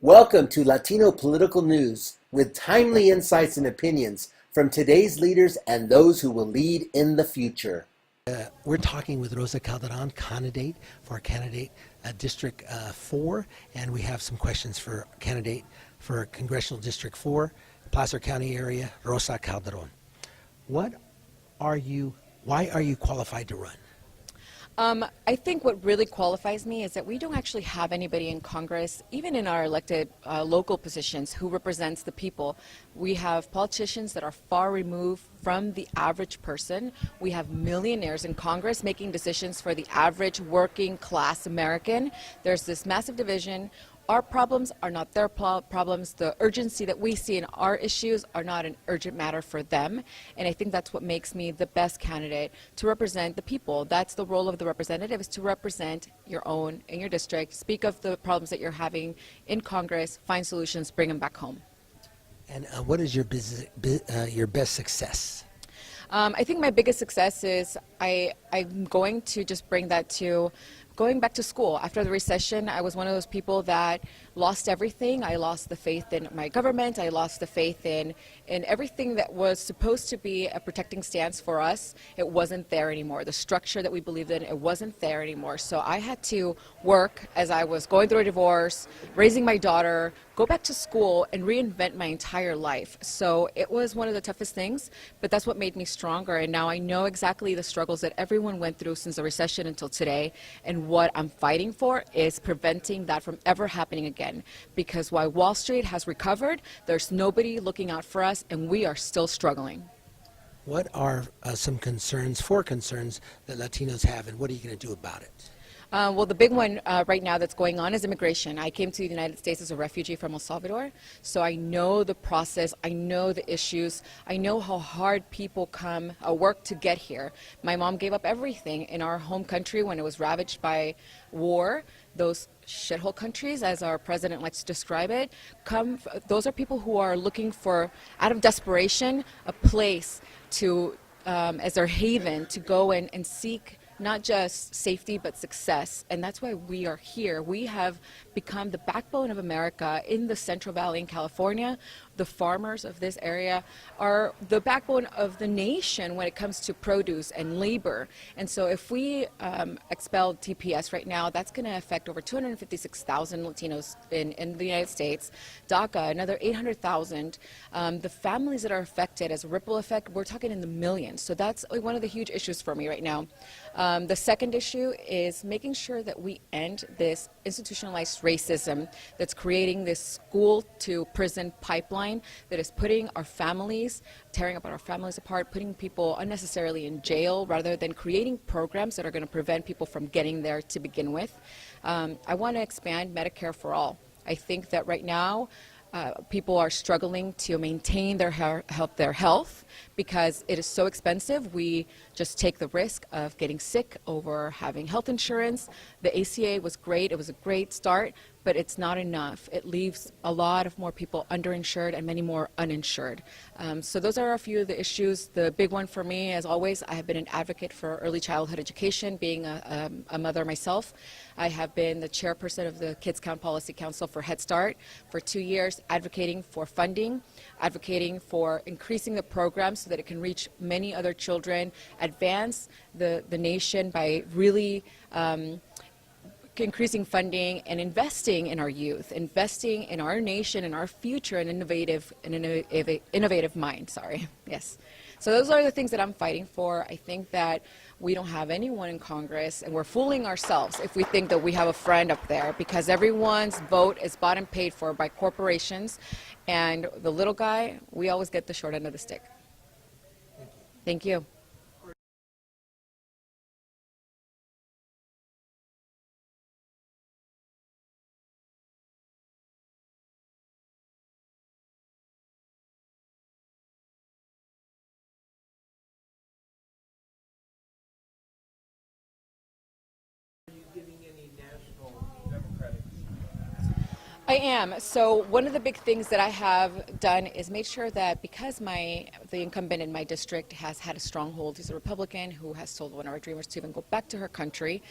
Welcome to Latino Political News with timely insights and opinions from today's leaders and those who will lead in the future. We're talking with Roza Calderon, candidate for District 4, and we have some questions for candidate for Congressional District 4, Placer County area, Roza Calderon. Why are you qualified to run? I think what really qualifies me is that we don't actually have anybody in Congress, even in our elected local positions, who represents the people. We have politicians that are far removed from the average person. We have millionaires in Congress making decisions for the average working class American. There's this massive division. Our problems are not their problems. The urgency that we see in our issues are not an urgent matter for them. And I think that's what makes me the best candidate to represent the people. That's the role of the representative, is to represent your own in your district, speak of the problems that you're having in Congress, find solutions, bring them back home. And what is your best success? I think my biggest success is I'm going to just bring that to going back to school. After the recession, I was one of those people that lost everything. I lost the faith in my government. I lost the faith in everything that was supposed to be a protecting stance for us. It wasn't there anymore. The structure that we believed in, it wasn't there anymore. So I had to work as I was going through a divorce, raising my daughter, go back to school and reinvent my entire life. So it was one of the toughest things, but that's what made me stronger. And now I know exactly the struggles that everyone went through since the recession until today. And what I'm fighting for is preventing that from ever happening again. Because while Wall Street has recovered, there's nobody looking out for us, and we are still struggling. What are some concerns that Latinos have, and what are you going to do about it? Well, the big one right now that's going on is immigration. I came to the United States as a refugee from El Salvador, so I know the process, I know the issues, I know how hard people work to get here. My mom gave up everything in our home country when it was ravaged by war. Those shithole countries, as our president likes to describe it, those are people who are looking for, out of desperation, a place to, as their haven, to go and seek not just safety, but success. And that's why we are here. We have become the backbone of America in the Central Valley in California. The farmers of this area are the backbone of the nation when it comes to produce and labor. And so if we expel TPS right now, that's going to affect over 256,000 Latinos in the United States. DACA, another 800,000. The families that are affected as a ripple effect, we're talking in the millions. So that's one of the huge issues for me right now. The second issue is making sure that we end this institutionalized racism that's creating this school to prison pipeline that is putting our families, tearing our families apart, putting people unnecessarily in jail rather than creating programs that are going to prevent people from getting there to begin with. I want to expand Medicare for all. I think that right now people are struggling to maintain their health because it is so expensive. We just take the risk of getting sick over having health insurance. The ACA was great. It was a great start, but it's not enough. It leaves a lot of more people underinsured and many more uninsured. So those are a few of the issues. The big one for me, as always, I have been an advocate for early childhood education, being a mother myself. I have been the chairperson of the Kids Count Policy Council for Head Start for 2 years, advocating for funding, advocating for increasing the program so that it can reach many other children, advance the nation by really increasing funding and investing in our youth, investing in our nation and our future and innovative mind. Yes. So those are the things that I'm fighting for. I think that we don't have anyone in Congress, and we're fooling ourselves if we think that we have a friend up there, because everyone's vote is bought and paid for by corporations, and the little guy, we always get the short end of the stick. Thank you. I am. So one of the big things that I have done is made sure that because the incumbent in my district has had a stronghold, he's a Republican who has told one of our dreamers to even go back to her country.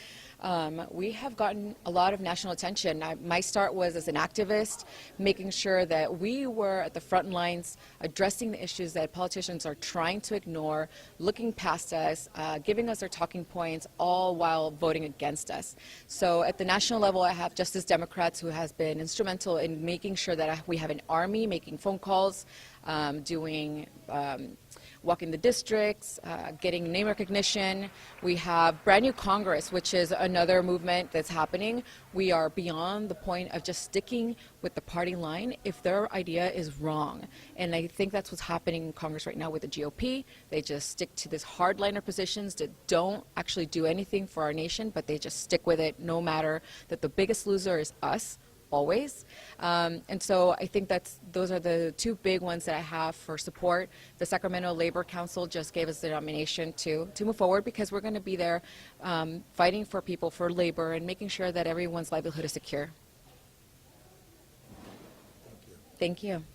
we have gotten a lot of national attention. My start was as an activist, making sure that we were at the front lines, addressing the issues that politicians are trying to ignore, looking past us, giving us their talking points, all while voting against us. So at the national level, I have Justice Democrats who has been instrumental in making sure that we have an army, making phone calls, walking the districts, getting name recognition. We have brand new Congress, which is another movement that's happening. We are beyond the point of just sticking with the party line if their idea is wrong. And I think that's what's happening in Congress right now with the GOP. They just stick to this hardliner positions that don't actually do anything for our nation, but they just stick with it no matter that the biggest loser is us. Always. And so I think those are the two big ones that I have for support. The Sacramento Labor Council just gave us the nomination to move forward because we're going to be there fighting for people, for labor, and making sure that everyone's livelihood is secure. Thank you. Thank you.